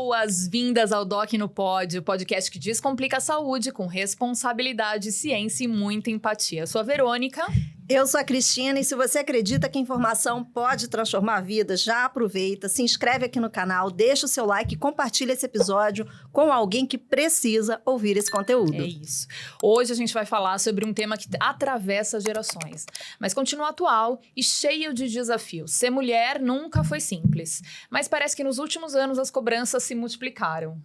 Boas-vindas ao Doc no Pod, o podcast que descomplica a saúde com responsabilidade, ciência e muita empatia. Eu sou a Verônica. Eu sou a Cristina e se você acredita que a informação pode transformar vidas, já aproveita, se inscreve aqui no canal, deixa o seu like e compartilha esse episódio com alguém que precisa ouvir esse conteúdo. É isso. Hoje a gente vai falar sobre um tema que atravessa gerações, mas continua atual e cheio de desafios. Ser mulher nunca foi simples, mas parece que nos últimos anos as cobranças se multiplicaram.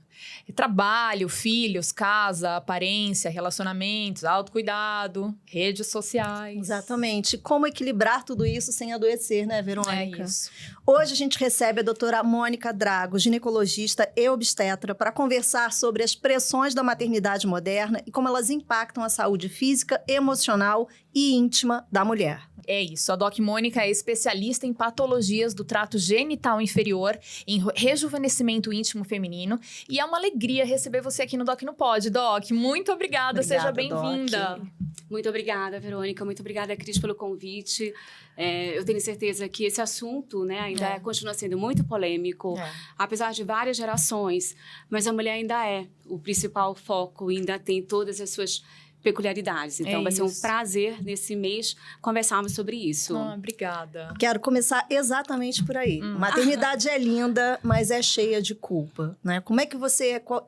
Trabalho, filhos, casa, aparência, relacionamentos, autocuidado, redes sociais. Exatamente. Como equilibrar tudo isso sem adoecer, né, Verônica? É isso. Hoje a gente recebe a doutora Mônica Drago, ginecologista e obstetra, para conversar sobre as pressões da maternidade moderna e como elas impactam a saúde física, emocional e íntima da mulher. É isso, a Doc Mônica é especialista em patologias do trato genital inferior, em rejuvenescimento íntimo feminino, e é uma alegria receber você aqui no Doc no Pod. Doc, muito obrigada, seja bem-vinda. Doc. Muito obrigada, Verônica, muito obrigada, Cris, pelo convite. Eu tenho certeza que esse assunto, né, ainda continua sendo muito polêmico, apesar de várias gerações, mas a mulher ainda é o principal foco, ainda tem todas as suas peculiaridades. Então, vai ser um prazer, nesse mês, conversarmos sobre isso. Obrigada. Quero começar exatamente por aí. Maternidade é linda, mas é cheia de culpa, né? Como é que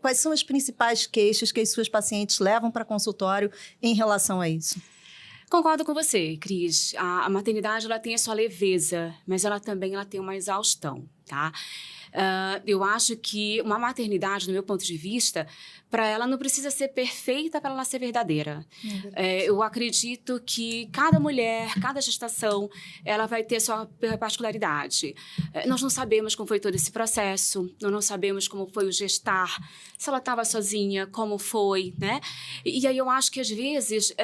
quais são as principais queixas que as suas pacientes levam para consultório em relação a isso? Concordo com você, Cris. A maternidade, ela tem a sua leveza, mas ela também tem uma exaustão, tá? Eu acho que uma maternidade, do meu ponto de vista, para ela não precisa ser perfeita para ela ser verdadeira. Eu acredito que cada mulher, cada gestação, ela vai ter sua particularidade. Nós não sabemos como foi todo esse processo, nós não sabemos como foi o gestar, se ela estava sozinha, como foi, né? E aí eu acho que às vezes,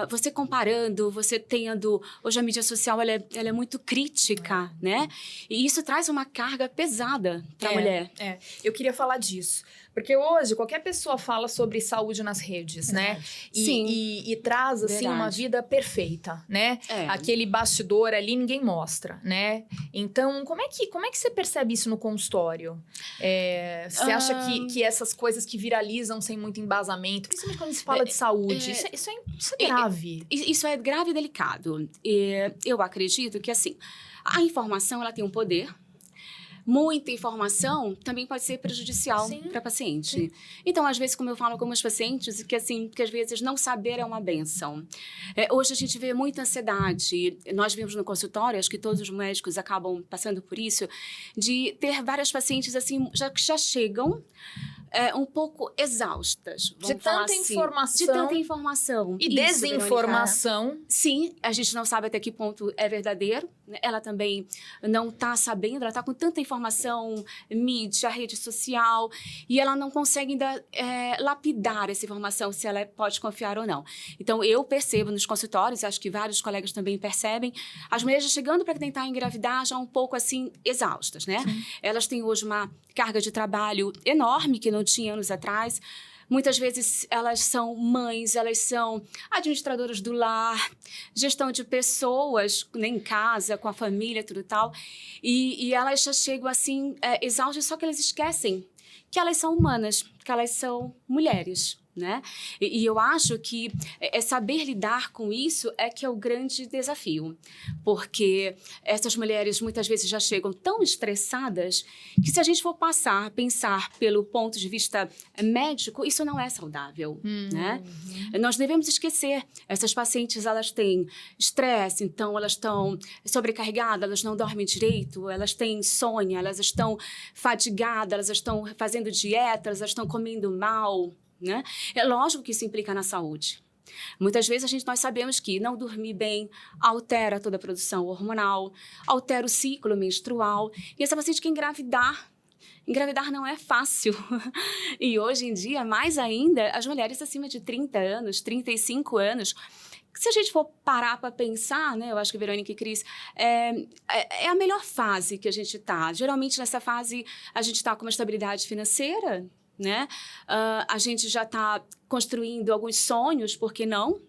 você comparando, você tendo... Hoje a mídia social, ela é muito crítica, né? E isso traz uma carga pesada para a mulher. Eu queria falar disso. Porque hoje, qualquer pessoa fala sobre saúde nas redes, né? E traz, assim, uma vida perfeita, né? Aquele bastidor ali, ninguém mostra, né? Então, como é que você percebe isso no consultório? Você acha que essas coisas que viralizam sem muito embasamento, principalmente quando se fala de saúde, isso é grave? Isso é grave e delicado. Eu acredito que, assim, a informação, ela tem um poder. Muita informação também pode ser prejudicial para a paciente. Sim. Então, às vezes, como eu falo com meus pacientes, que às vezes não saber é uma bênção. Hoje a gente vê muita ansiedade. Nós vemos no consultório, acho que todos os médicos acabam passando por isso, de ter várias pacientes assim, que já chegam um pouco exaustas. De tanta informação. De tanta informação. E desinformação. Sim, a gente não sabe até que ponto é verdadeiro. Ela também não está sabendo, ela está com tanta informação, mídia, rede social, e ela não consegue ainda lapidar essa informação, se ela pode confiar ou não. Então, eu percebo nos consultórios, acho que vários colegas também percebem, as mulheres chegando para tentar engravidar já um pouco, assim, exaustas, né? Sim. Elas têm hoje uma carga de trabalho enorme, que não tinha anos atrás. Muitas vezes elas são mães, elas são administradoras do lar, gestão de pessoas, né, em casa, com a família, tudo tal. E elas já chegam assim, exaustas, só que elas esquecem que elas são humanas, que elas são mulheres, né? E eu acho que saber lidar com isso é que é o grande desafio, porque essas mulheres muitas vezes já chegam tão estressadas que se a gente for pensar pelo ponto de vista médico, isso não é saudável, né? Nós devemos esquecer, essas pacientes, elas têm estresse, então elas estão sobrecarregadas, elas não dormem direito, elas têm insônia, elas estão fatigadas, elas estão fazendo dieta, elas estão comendo mal, né? É lógico que isso implica na saúde. Muitas vezes nós sabemos que não dormir bem altera toda a produção hormonal, altera o ciclo menstrual, e essa paciente quer engravidar. Engravidar não é fácil. E hoje em dia, mais ainda, as mulheres acima de 30 anos, 35 anos, se a gente for parar para pensar, né, eu acho que Verônica e Cris, é a melhor fase que a gente está. Geralmente, nessa fase, a gente está com uma estabilidade financeira, né? A gente já está construindo alguns sonhos, por que não?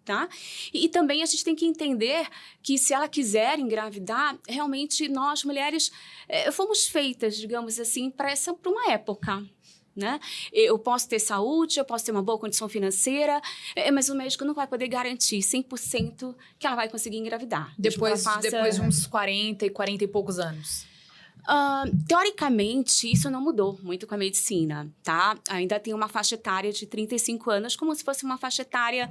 Tá? E também a gente tem que entender que se ela quiser engravidar, realmente nós mulheres fomos feitas, digamos assim, para uma época. Né? Eu posso ter saúde, eu posso ter uma boa condição financeira, mas o médico não vai poder garantir 100% que ela vai conseguir engravidar. Depois de uns 40 e poucos anos. Teoricamente, isso não mudou muito com a medicina, tá? Ainda tem uma faixa etária de 35 anos, como se fosse uma faixa etária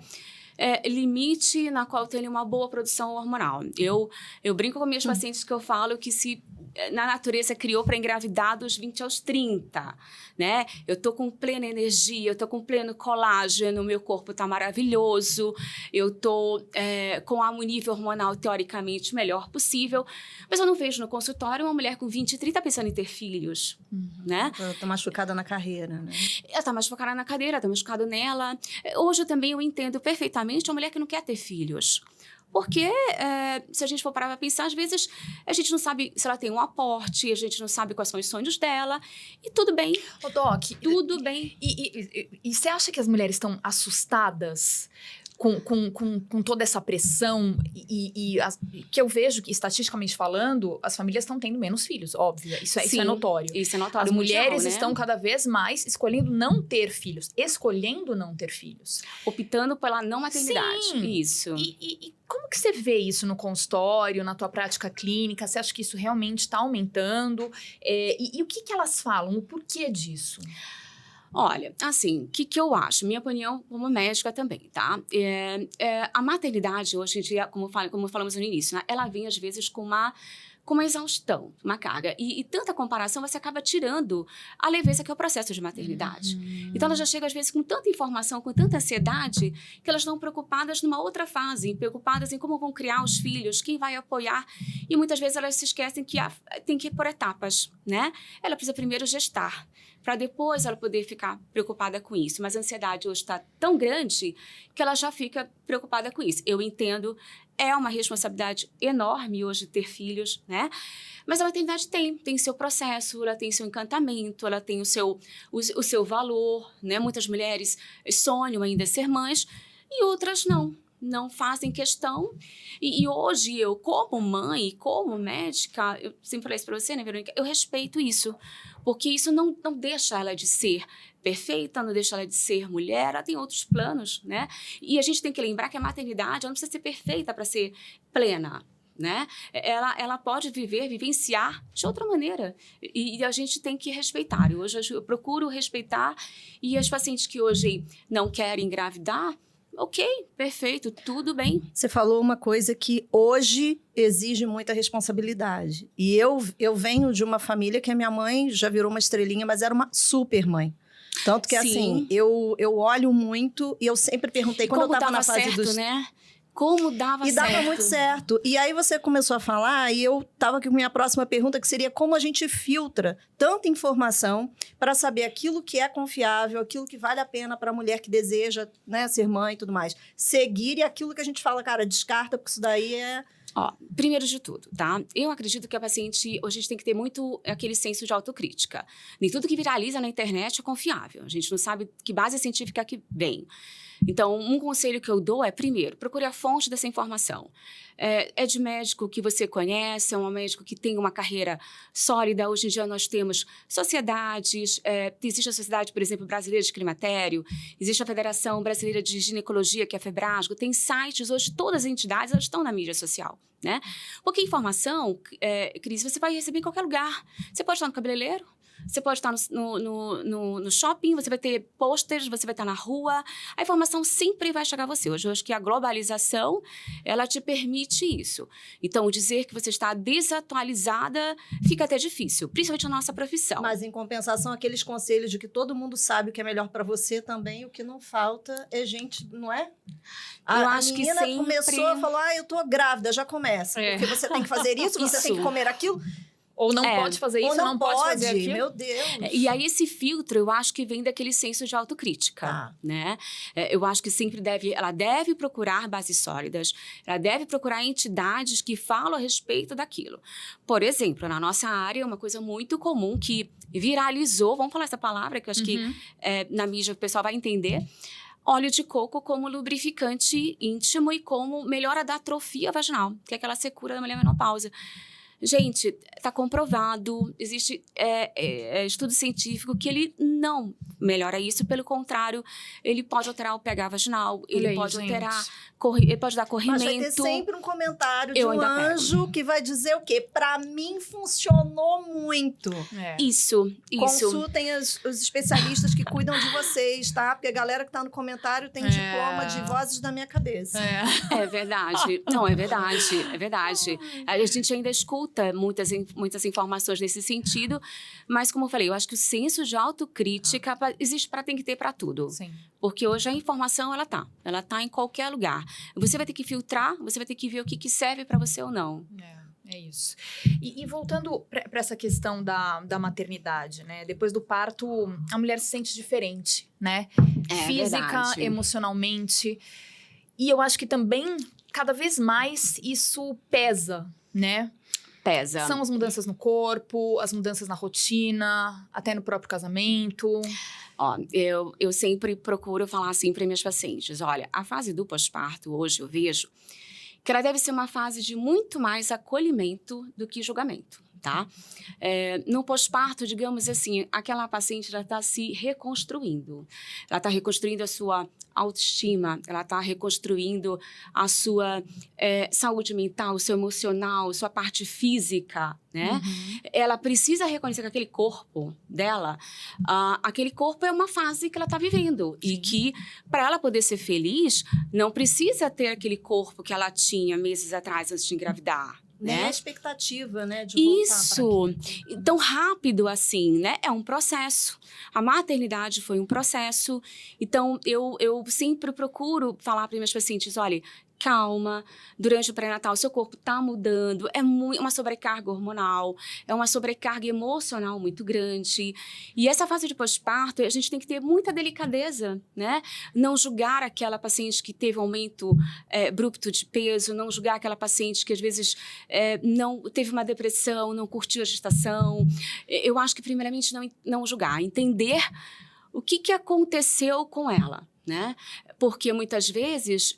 limite na qual tem uma boa produção hormonal. Eu brinco com minhas pacientes que eu falo que se na natureza criou para engravidar dos 20 aos 30, né? Eu tô com plena energia, eu tô com pleno colágeno, meu corpo tá maravilhoso, eu tô com o nível hormonal teoricamente melhor possível, mas eu não vejo no consultório uma mulher com 20, 30 pensando em ter filhos, né? Ela tá machucada na carreira, né? Ela tá machucada na cadeira, tá machucado nela. Hoje também eu entendo perfeitamente uma mulher que não quer ter filhos. Porque, se a gente for parar para pensar, às vezes a gente não sabe se ela tem um aporte, a gente não sabe quais são os sonhos dela, e tudo bem. Ô, Doc, tudo bem. E você acha que as mulheres estão assustadas com toda essa pressão que eu vejo que, estatisticamente falando, as famílias estão tendo menos filhos, óbvio. Isso é notório. Isso é notório. As mulheres né? estão cada vez mais escolhendo não ter filhos. Optando pela não maternidade. Sim. Isso. E como que você vê isso no consultório, na tua prática clínica? Você acha que isso realmente está aumentando? E o que elas falam? O porquê disso? Olha, assim, o que eu acho? Minha opinião como médica também, tá? A maternidade, hoje em dia, como falamos no início, né? Ela vem, às vezes, com uma exaustão, uma carga. E tanta comparação, você acaba tirando a leveza que é o processo de maternidade. Então, elas já chegam, às vezes, com tanta informação, com tanta ansiedade, que elas estão preocupadas numa outra fase, preocupadas em como vão criar os filhos, quem vai apoiar. E muitas vezes elas se esquecem que tem que ir por etapas, né? Ela precisa primeiro gestar, para depois ela poder ficar preocupada com isso. Mas a ansiedade hoje está tão grande que ela já fica preocupada com isso. Eu entendo, é uma responsabilidade enorme hoje ter filhos, né? Mas a maternidade tem seu processo, ela tem seu encantamento, ela tem o seu valor, né? Muitas mulheres sonham ainda ser mães e outras não fazem questão. E hoje eu, como mãe, como médica, eu sempre falei isso para você, né, Verônica? Eu respeito isso, porque isso não deixa ela de ser perfeita, não deixa ela de ser mulher, ela tem outros planos, né? E a gente tem que lembrar que a maternidade, ela não precisa ser perfeita para ser plena, né? Ela pode vivenciar de outra maneira. E a gente tem que respeitar. E hoje eu procuro respeitar. E as pacientes que hoje não querem engravidar, ok, perfeito, tudo bem. Você falou uma coisa que hoje exige muita responsabilidade. E eu venho de uma família que a minha mãe já virou uma estrelinha, mas era uma super mãe. Tanto que, assim, eu olho muito e eu sempre perguntei, quando eu estava na fase certo, dos... né? Como dava certo. E dava muito certo. E aí você começou a falar e eu estava aqui com a minha próxima pergunta, que seria como a gente filtra tanta informação para saber aquilo que é confiável, aquilo que vale a pena para a mulher que deseja, né, ser mãe e tudo mais. Seguir e aquilo que a gente fala, cara, descarta, porque isso daí é... Ó, primeiro de tudo, tá? Eu acredito que a paciente, hoje a gente tem que ter muito aquele senso de autocrítica. Nem tudo que viraliza na internet é confiável. A gente não sabe que base científica que vem. Então, um conselho que eu dou é, primeiro, procure a fonte dessa informação. É de médico que você conhece, é um médico que tem uma carreira sólida. Hoje em dia nós temos sociedades, existe a Sociedade, por exemplo, Brasileira de Climatério, existe a Federação Brasileira de Ginecologia, que é a FEBRASGO, tem sites, hoje todas as entidades elas estão na mídia social, né? Porque informação, Cris, você vai receber em qualquer lugar. Você pode estar no cabeleireiro, você pode estar no shopping, você vai ter posters, você vai estar na rua. A informação sempre vai chegar a você. Hoje eu acho que a globalização, ela te permite isso. Então, dizer que você está desatualizada fica até difícil, principalmente na nossa profissão. Mas, em compensação, aqueles conselhos de que todo mundo sabe o que é melhor para você também, o que não falta é gente, não é? Eu acho que sempre... A menina começou a falar, eu tô grávida, já começa. Porque você tem que fazer isso, você tem que comer aquilo... Ou não pode fazer isso, ou não pode fazer aquilo. Meu Deus. E aí, esse filtro, eu acho que vem daquele senso de autocrítica, né? Eu acho que sempre ela deve procurar bases sólidas, ela deve procurar entidades que falam a respeito daquilo. Por exemplo, na nossa área, uma coisa muito comum que viralizou, vamos falar essa palavra, que eu acho que na mídia o pessoal vai entender, óleo de coco como lubrificante íntimo e como melhora da atrofia vaginal, que é aquela secura da mulher menopausa. Gente, está comprovado, existe estudo científico que ele não melhora isso, pelo contrário, ele pode alterar o pH vaginal, ele pode alterar, ele pode dar corrimento. Mas vai ter sempre um comentário de um anjo que vai dizer o quê? Pra mim funcionou muito. Isso. Consultem os especialistas que cuidam de vocês, tá? Porque a galera que tá no comentário tem diploma de vozes da minha cabeça. É verdade. Não, é verdade. É verdade. A gente ainda escuta muitas informações nesse sentido, mas como eu falei, eu acho que o senso de autocrítica existe tem que ter para tudo. Sim. Porque hoje a informação, ela tá em qualquer lugar. Você vai ter que filtrar, você vai ter que ver o que serve para você ou não. É isso. E voltando para essa questão da maternidade, né? Depois do parto, a mulher se sente diferente, né? Física, verdade. Emocionalmente. E eu acho que também, cada vez mais, isso pesa, né? Pesa. São as mudanças no corpo, as mudanças na rotina, até no próprio casamento. Ó, eu sempre procuro falar assim para minhas pacientes, olha, a fase do pós-parto, hoje eu vejo que ela deve ser uma fase de muito mais acolhimento do que julgamento, tá? No pós-parto, digamos assim, aquela paciente já está se reconstruindo. Ela está reconstruindo a sua autoestima, ela está reconstruindo a sua saúde mental, o seu emocional, sua parte física, né? Uhum. Ela precisa reconhecer que aquele corpo dela, aquele corpo é uma fase que ela está vivendo. Sim. E que, para ela poder ser feliz, não precisa ter aquele corpo que ela tinha meses atrás antes de engravidar. Nem né? a expectativa, né, de voltar Isso, tão rápido assim, né? É um processo. A maternidade foi um processo. Então, eu sempre procuro falar para minhas pacientes, olha, calma, durante o pré-natal seu corpo está mudando, é uma sobrecarga hormonal, é uma sobrecarga emocional muito grande. E essa fase de pós-parto, a gente tem que ter muita delicadeza, né? Não julgar aquela paciente que teve um aumento abrupto de peso, não julgar aquela paciente que às vezes não teve uma depressão, não curtiu a gestação. Eu acho que primeiramente não julgar, entender o que aconteceu com ela. Né? Porque muitas vezes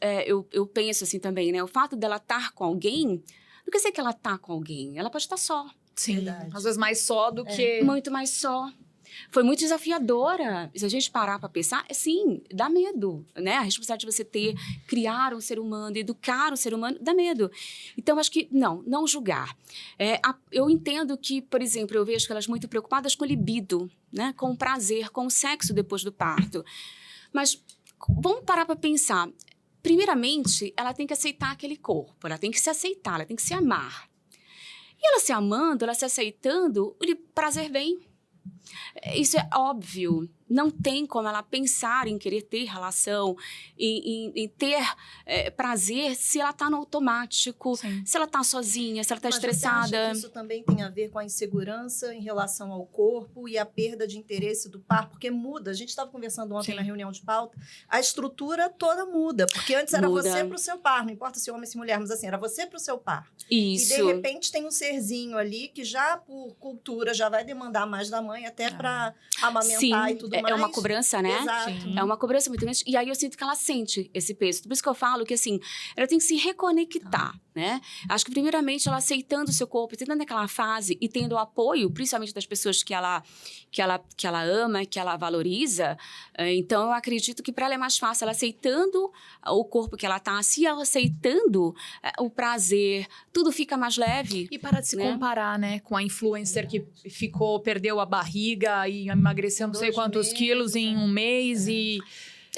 eu penso assim também, né? O fato dela estar com alguém, não quer dizer que ela está com alguém, ela pode estar só. Sim, verdade. Às vezes mais só do que... Muito mais só. Foi muito desafiadora. Se a gente parar para pensar, sim, dá medo, né? A responsabilidade de você criar um ser humano, educar um ser humano, dá medo. Então, acho que não julgar. Eu entendo que, por exemplo, eu vejo elas muito preocupadas com libido, né? Com o prazer, com o sexo depois do parto. Mas vamos parar para pensar. Primeiramente, ela tem que aceitar aquele corpo, ela tem que se aceitar, ela tem que se amar. E ela se amando, ela se aceitando, o prazer vem. Isso é óbvio. Não tem como ela pensar em querer ter relação, em ter prazer, se ela está no automático, Sim. se ela está sozinha, se ela está estressada. Você acha que isso também tem a ver com a insegurança em relação ao corpo e a perda de interesse do par? Porque muda. A gente estava conversando ontem Sim. na reunião de pauta, a estrutura toda muda. Porque antes era você para o seu par, não importa se homem ou se mulher, mas assim, era você para o seu par. Isso. E de repente tem um serzinho ali que já por cultura já vai demandar mais da mãe até para amamentar Sim. e tudo mais. É uma cobrança, né? Exato. É uma cobrança muito grande. E aí eu sinto que ela sente esse peso. Por isso que eu falo que, assim, ela tem que se reconectar, né? Acho que, primeiramente, ela aceitando o seu corpo, aceitando aquela fase e tendo o apoio, principalmente das pessoas que ela ama, que ela valoriza. Então, eu acredito que para ela é mais fácil, ela aceitando o corpo que ela tá, se ela aceitando o prazer, tudo fica mais leve. E para de se comparar, né? Com a influencer que perdeu a barriga e emagreceu não sei quantos quilos em um mês e...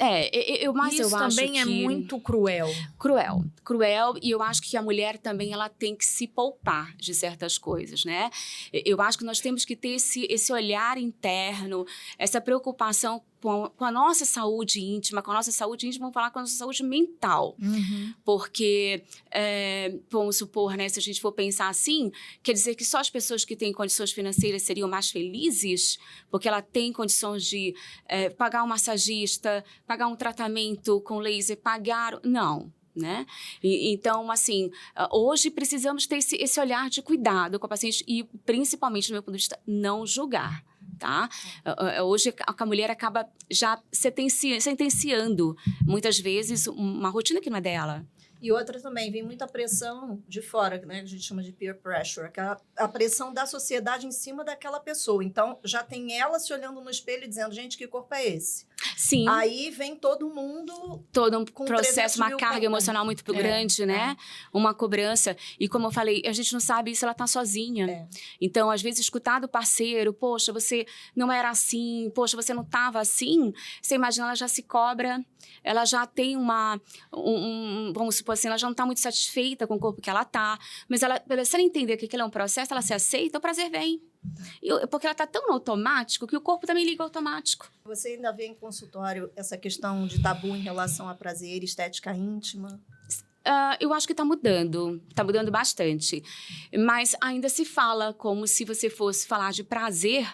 Isso eu acho também que é muito cruel. Cruel, e eu acho que a mulher também ela tem que se poupar de certas coisas, né? Eu acho que nós temos que ter esse olhar interno, essa preocupação com a nossa saúde íntima, vamos falar com a nossa saúde mental. Uhum. Porque, vamos supor, né, se a gente for pensar assim, quer dizer que só as pessoas que têm condições financeiras seriam mais felizes, porque ela tem condições de pagar um massagista, pagar um tratamento com laser, Não. Né? Então, assim, hoje precisamos ter esse olhar de cuidado com a paciente e, principalmente, do meu ponto de vista, não julgar. tá? Hoje, a mulher acaba já sentenciando, muitas vezes, uma rotina que não é dela. E outra também, vem muita pressão de fora, né? Que a gente chama de peer pressure, que é a pressão da sociedade em cima daquela pessoa. Então, já tem ela se olhando no espelho e dizendo, gente, que corpo é esse? Sim. Aí vem todo mundo... Todo um processo, uma carga emocional muito grande, né? Uma cobrança. E como eu falei, a gente não sabe se ela tá sozinha. Então, às vezes, escutar do parceiro, poxa, você não era assim, poxa, você não tava assim. Você imagina, ela já se cobra, ela já tem vamos supor assim, ela já não tá muito satisfeita com o corpo que ela tá. Mas se ela entender que aquilo é um processo, ela se aceita, o prazer vem. Porque ela tá tão no automático que o corpo também liga automático. Você ainda vê em consultório essa questão de tabu em relação a prazer, estética íntima? Eu acho que tá mudando bastante. Mas ainda se fala como se você fosse falar de prazer,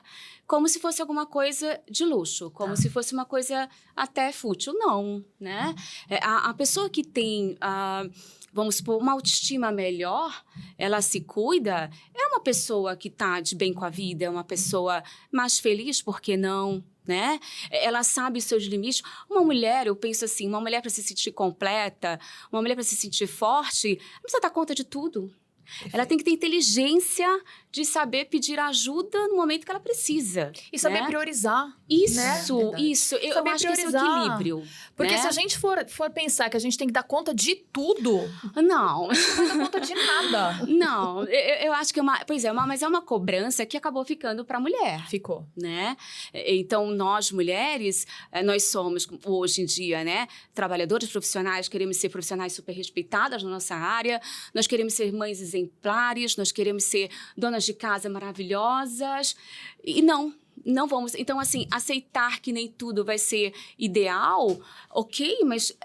como se fosse alguma coisa de luxo, como se fosse uma coisa até fútil. Não, né? A pessoa que tem... vamos supor, uma autoestima melhor, ela se cuida, é uma pessoa que está de bem com a vida, é uma pessoa mais feliz, por que não? Né? Ela sabe os seus limites. Uma mulher, eu penso assim, uma mulher para se sentir completa, uma mulher para se sentir forte, não precisa dar conta de tudo. Perfeito. Ela tem que ter inteligência de saber pedir ajuda no momento que ela precisa. E saber priorizar. Isso, né? isso. Eu acho que esse é o equilíbrio. Porque se a gente for pensar que a gente tem que dar conta de tudo... Não. A gente não vai dar conta de nada. Não, eu acho que mas é uma cobrança que acabou ficando para a mulher. Ficou. Né? Então, nós mulheres, nós somos, hoje em dia, né, trabalhadoras profissionais, queremos ser profissionais super respeitadas na nossa área, nós queremos ser mães exemplares, nós queremos ser donas de casa maravilhosas, e não vamos. Então, assim, aceitar que nem tudo vai ser ideal, ok, mas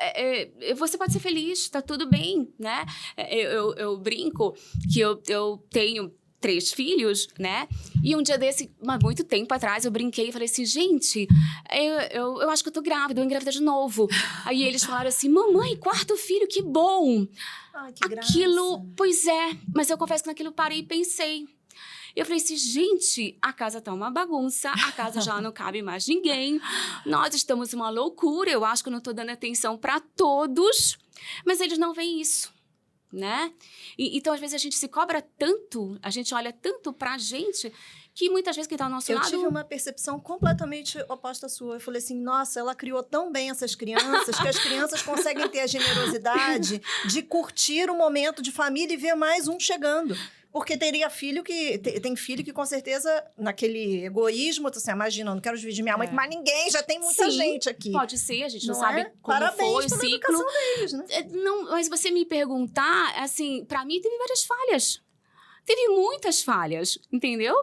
você pode ser feliz, tá tudo bem, né? Eu brinco que eu tenho 3 filhos, né? E um dia desse, muito tempo atrás, eu brinquei e falei assim, gente, eu acho que eu tô grávida, eu vou engravidar de novo. Aí eles falaram assim, mamãe, 4º filho, que bom! Ai, que aquilo, graça. Pois é, mas eu confesso que naquilo parei e pensei. Eu falei assim, gente, a casa tá uma bagunça, a casa já não cabe mais ninguém, nós estamos uma loucura, eu acho que eu não tô dando atenção para todos, mas eles não veem isso, né? Então, às vezes, a gente se cobra tanto, a gente olha tanto pra gente, que muitas vezes quem tá ao nosso lado... Eu tive uma percepção completamente oposta à sua. Eu falei assim, nossa, ela criou tão bem essas crianças, que as crianças conseguem ter a generosidade de curtir o momento de família e ver mais um chegando. Porque teria filho que... Tem filho que, com certeza, naquele egoísmo, tá assim, imagina, eu não quero dividir minha mãe com mais ninguém, já tem muita gente aqui. Pode ser, a gente não sabe como foi o ciclo. Educação deles, né? Não, mas você me perguntar, assim, pra mim teve várias falhas. Teve muitas falhas, entendeu?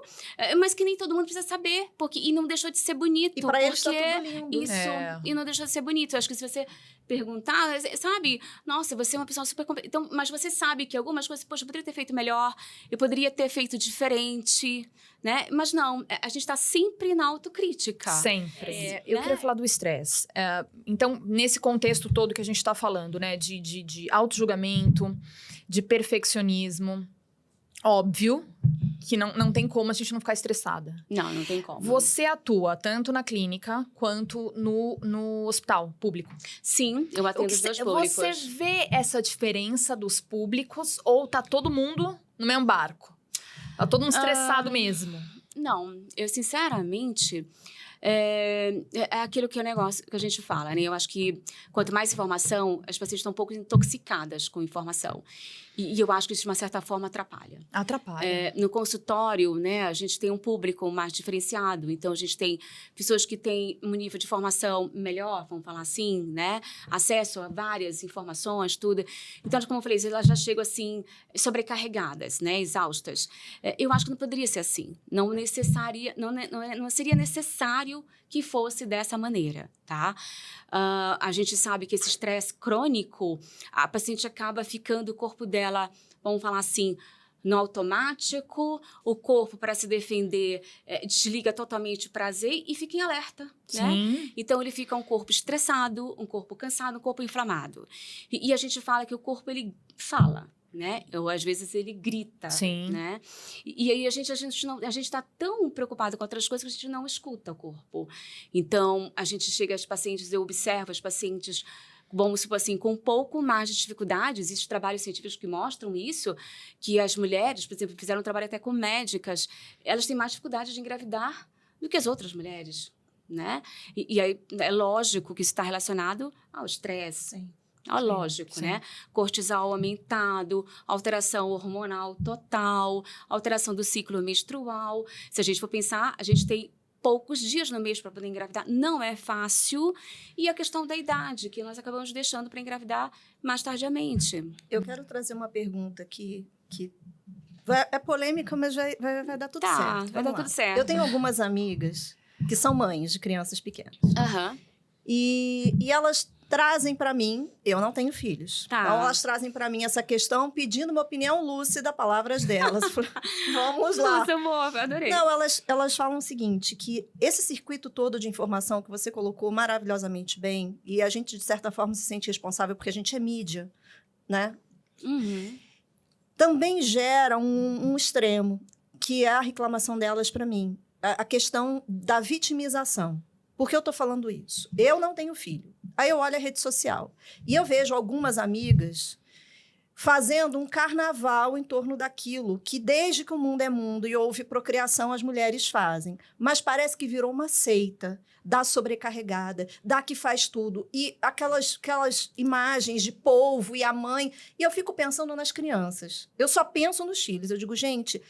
Mas que nem todo mundo precisa saber. E não deixou de ser bonito. E pra eles tá tudo lindo. Isso, e não deixou de ser bonito. Eu acho que se você perguntar, sabe? Nossa, você é uma pessoa super... Então, mas você sabe que algumas coisas, poxa, eu poderia ter feito melhor, eu poderia ter feito diferente, né? Mas não, a gente tá sempre na autocrítica. Sempre. Eu queria falar do estresse. Então, nesse contexto todo que a gente tá falando, né? De auto-julgamento, de perfeccionismo... Óbvio que não tem como a gente não ficar estressada. Não tem como. Você atua tanto na clínica quanto no hospital público? Sim, eu atendo os dois públicos. Você vê essa diferença dos públicos ou tá todo mundo no mesmo barco? Tá todo mundo estressado mesmo? Não, eu sinceramente... É aquilo que é o negócio que a gente fala, né? Eu acho que quanto mais informação, as pessoas estão um pouco intoxicadas com informação. E eu acho que isso, de uma certa forma, atrapalha. Atrapalha. No consultório, né, a gente tem um público mais diferenciado. Então, a gente tem pessoas que têm um nível de formação melhor, vamos falar assim, né? Acesso a várias informações, tudo. Então, como eu falei, elas já chegam, assim, sobrecarregadas, né? Exaustas. Eu acho que não poderia ser assim. Não seria necessário que fosse dessa maneira, tá? A gente sabe que esse estresse crônico, a paciente acaba ficando o corpo dela, vamos falar assim, no automático, o corpo, para se defender, desliga totalmente o prazer e fica em alerta, né? Então, ele fica um corpo estressado, um corpo cansado, um corpo inflamado. E a gente fala que o corpo, ele fala, né? Ou às vezes ele grita, Sim. né? E aí a gente está tão preocupado com outras coisas que a gente não escuta o corpo. Então, a gente chega às pacientes, eu observo as pacientes, vamos supor assim, com um pouco mais de dificuldades. Existem trabalhos científicos que mostram isso, que as mulheres, por exemplo, fizeram um trabalho até com médicas, elas têm mais dificuldade de engravidar do que as outras mulheres, né? E aí é lógico que isso está relacionado ao estresse. Sim. Lógico, sim. Né? Cortisol aumentado, alteração hormonal total, alteração do ciclo menstrual. Se a gente for pensar, a gente tem poucos dias no mês para poder engravidar. Não é fácil. E a questão da idade, que nós acabamos deixando para engravidar mais tardiamente. Eu quero trazer uma pergunta que é polêmica, mas vai dar tudo certo. Vai dar tudo certo. Eu tenho algumas amigas que são mães de crianças pequenas. Uhum. E elas trazem para mim, eu não tenho filhos, então elas trazem para mim essa questão pedindo uma opinião lúcida, palavras delas. Vamos lá. Nossa, amor, adorei. Não, elas falam o seguinte, que esse circuito todo de informação que você colocou maravilhosamente bem, e a gente, de certa forma, se sente responsável porque a gente é mídia, né? Uhum. Também gera um extremo, que é a reclamação delas para mim, a questão da vitimização. Por que eu estou falando isso? Eu não tenho filho. Aí eu olho a rede social e eu vejo algumas amigas fazendo um carnaval em torno daquilo que, desde que o mundo é mundo e houve procriação, as mulheres fazem. Mas parece que virou uma seita da sobrecarregada, da que faz tudo. E aquelas imagens de polvo e a mãe. E eu fico pensando nas crianças. Eu só penso nos filhos. Eu digo, gente...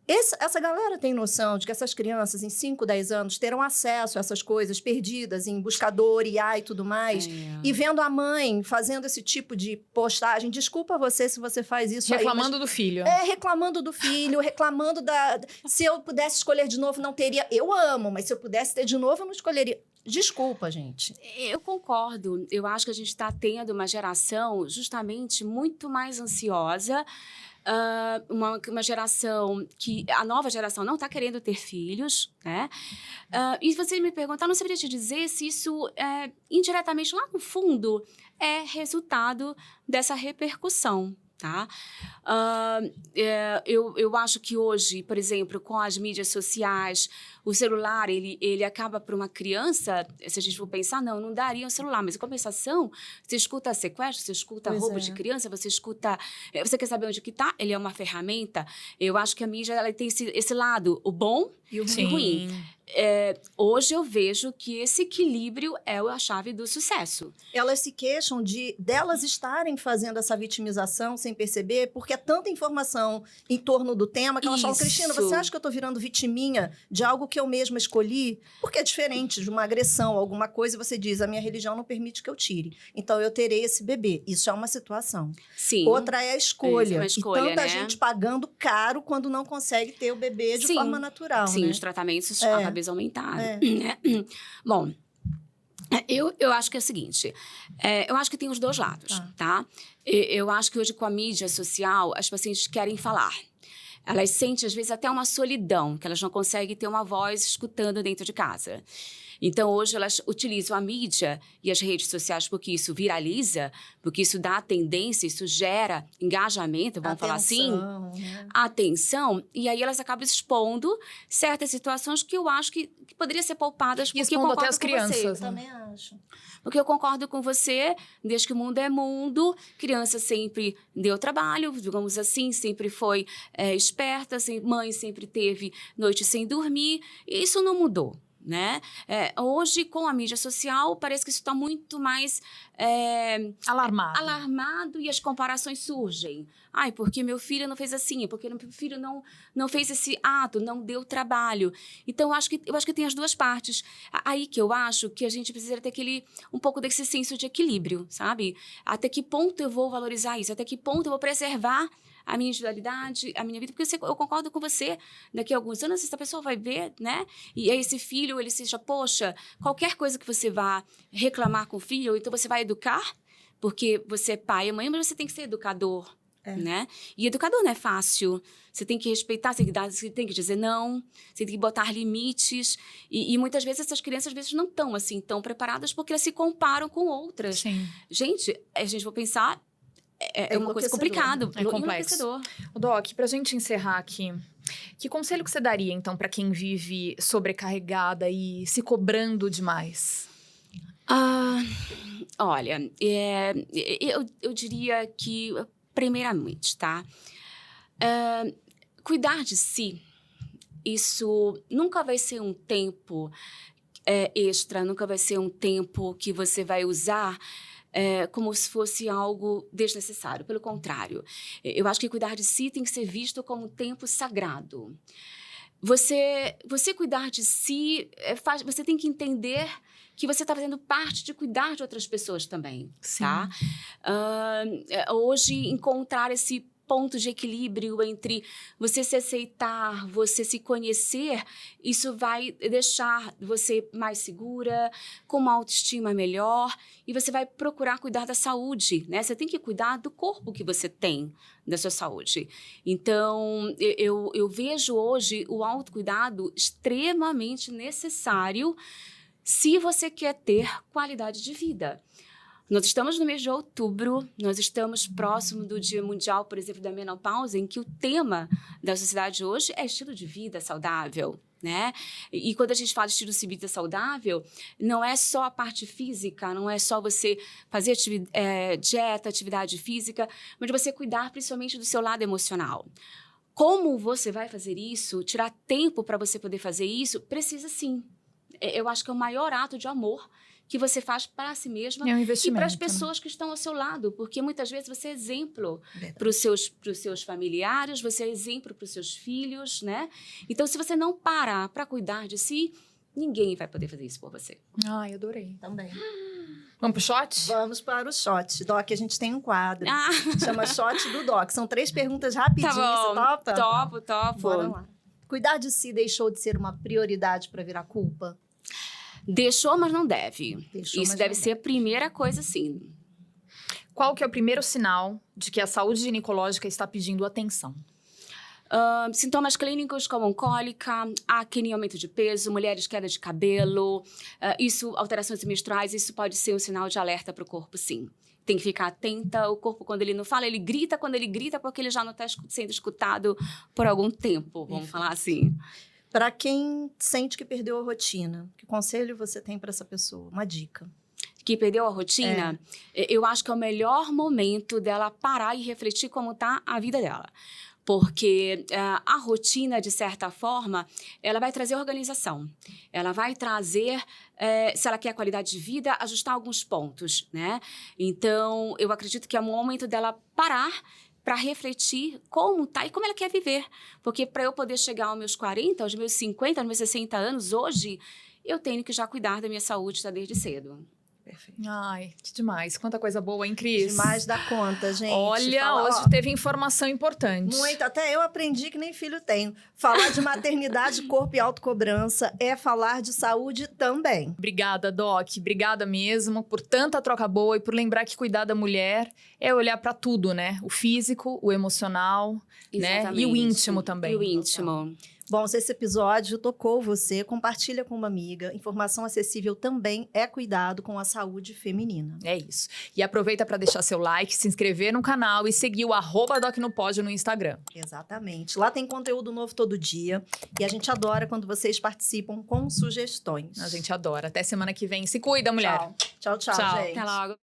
Essa galera tem noção de que essas crianças, em 5, 10 anos, terão acesso a essas coisas perdidas em buscador, IA e tudo mais, e vendo a mãe fazendo esse tipo de postagem. Desculpa você se você faz isso. Reclamando do filho. Reclamando do filho, reclamando da... Se eu pudesse escolher de novo, não teria... Eu amo, mas se eu pudesse ter de novo, eu não escolheria... Desculpa, gente. Eu concordo. Eu acho que a gente está tendo uma geração justamente muito mais ansiosa, uma geração que... A nova geração não está querendo ter filhos, né? E se você me perguntar, eu não saberia te dizer se isso, indiretamente, lá no fundo, é resultado dessa repercussão. Tá? Eu acho que hoje, por exemplo, com as mídias sociais, o celular, ele acaba para uma criança, se a gente for pensar, não daria um celular, mas em compensação, você escuta sequestro, você escuta roubo de criança, você escuta... Você quer saber onde que tá? Ele é uma ferramenta. Eu acho que a mídia ela tem esse lado, o bom e o ruim. Hoje eu vejo que esse equilíbrio é a chave do sucesso. Elas se queixam delas estarem fazendo essa vitimização sem perceber, porque é tanta informação em torno do tema que elas falam, Cristina, você acha que eu tô virando vitiminha de algo que eu mesma escolhi? Porque é diferente de uma agressão, alguma coisa, e você diz, a minha religião não permite que eu tire. Então eu terei esse bebê. Isso é uma situação. Sim. Outra é a escolha. É escolha, e tanta gente pagando caro quando não consegue ter o bebê de forma natural. Sim, né? Os tratamentos acabam aumentaram. Né? Bom, eu acho que é o seguinte, eu acho que tem os dois lados, tá? Eu acho que hoje com a mídia social, as pacientes querem falar. Elas sentem, às vezes, até uma solidão, que elas não conseguem ter uma voz escutando dentro de casa. Então, hoje, elas utilizam a mídia e as redes sociais porque isso viraliza, porque isso dá tendência, isso gera engajamento, vamos falar assim, atenção, e aí elas acabam expondo certas situações que eu acho que poderiam ser poupadas. E expondo até as crianças. Eu também acho. Porque eu concordo com você, desde que o mundo é mundo, criança sempre deu trabalho, digamos assim, sempre foi esperta, mãe sempre teve noite sem dormir, e isso não mudou. Né? Hoje, com a mídia social, parece que isso está muito mais alarmado e as comparações surgem. Ai, porque meu filho não fez assim, porque meu filho não fez esse ato, não deu trabalho. Então, eu acho que tem as duas partes. Aí que eu acho que a gente precisa ter um pouco desse senso de equilíbrio, sabe? Até que ponto eu vou valorizar isso? Até que ponto eu vou preservar a minha individualidade, a minha vida, porque eu concordo com você, daqui a alguns anos essa pessoa vai ver, né, e aí esse filho, ele seja, poxa, qualquer coisa que você vá reclamar com o filho, então você vai educar, porque você é pai e mãe, mas você tem que ser educador, né, e educador não é fácil, você tem que respeitar, você tem que dizer não, você tem que botar limites, e muitas vezes essas crianças, às vezes, não estão, assim, tão preparadas, porque elas se comparam com outras. Sim. Gente, a gente vai pensar, é uma coisa complicada. É complexo. Doc, pra gente encerrar aqui, que conselho que você daria, então, para quem vive sobrecarregada e se cobrando demais? Olha, eu diria que, primeiramente, tá? Cuidar de si, isso nunca vai ser um tempo extra, nunca vai ser um tempo que você vai usar como se fosse algo desnecessário. Pelo contrário, eu acho que cuidar de si tem que ser visto como um tempo sagrado. Você cuidar de si, você tem que entender que você está fazendo parte de cuidar de outras pessoas também, tá? Hoje, encontrar esse ponto de equilíbrio entre você se aceitar, você se conhecer, isso vai deixar você mais segura, com uma autoestima melhor, e você vai procurar cuidar da saúde, né? Você tem que cuidar do corpo que você tem, da sua saúde. Então, eu vejo hoje o autocuidado extremamente necessário se você quer ter qualidade de vida. Nós estamos no mês de outubro, nós estamos próximo do Dia Mundial, por exemplo, da Menopausa, em que o tema da sociedade hoje é estilo de vida saudável, né? E quando a gente fala de estilo de vida saudável, não é só a parte física, não é só você fazer dieta, atividade física, mas você cuidar principalmente do seu lado emocional. Como você vai fazer isso, tirar tempo para você poder fazer isso, precisa sim. Eu acho que é o maior ato de amor que você faz para si mesma e para as pessoas que estão ao seu lado, porque muitas vezes você é exemplo para os seus familiares, você é exemplo para os seus filhos, né? Então, se você não parar para cuidar de si, ninguém vai poder fazer isso por você. Ai, adorei. Também. Vamos pro shot? Vamos para o shot. Doc, a gente tem um quadro. Chama Shot do Doc. São 3 perguntas rapidinhas. Tá bom. Você topa? Topo. Bora lá. Cuidar de si deixou de ser uma prioridade para virar culpa? Deixou, mas não deve. Isso deve ser a primeira coisa, sim. Qual que é o primeiro sinal de que a saúde ginecológica está pedindo atenção? Sintomas clínicos como cólica, acne, aumento de peso, mulheres queda de cabelo, alterações menstruais, isso pode ser um sinal de alerta para o corpo, sim. Tem que ficar atenta. O corpo, quando ele não fala, ele grita. Quando ele grita, porque ele já não está sendo escutado por algum tempo, vamos falar assim. Para quem sente que perdeu a rotina, que conselho você tem para essa pessoa? Uma dica. Que perdeu a rotina? Eu acho que é o melhor momento dela parar e refletir como está a vida dela. Porque a rotina, de certa forma, ela vai trazer organização. Ela vai trazer, se ela quer qualidade de vida, ajustar alguns pontos, né? Então, eu acredito que é o momento dela parar para refletir como tá e como ela quer viver. Porque para eu poder chegar aos meus 40, aos meus 50, aos meus 60 anos, hoje, eu tenho que já cuidar da minha saúde desde cedo. Perfeito. Ai, que demais. Quanta coisa boa, hein, Cris? Demais da conta, gente. Olha, hoje teve informação importante. Muito. Até eu aprendi que nem filho tenho. Falar de maternidade, corpo e autocobrança é falar de saúde também. Obrigada, Doc. Obrigada mesmo por tanta troca boa e por lembrar que cuidar da mulher é olhar para tudo, né? O físico, o emocional, né? E o íntimo também. E o íntimo. Bom, se esse episódio tocou você, compartilha com uma amiga. Informação acessível também é cuidado com a saúde feminina. É isso. E aproveita para deixar seu like, se inscrever no canal e seguir o @DocNoPod no Instagram. Exatamente. Lá tem conteúdo novo todo dia. E a gente adora quando vocês participam com sugestões. A gente adora. Até semana que vem. Se cuida, mulher. Tchau, tchau, gente. Até logo.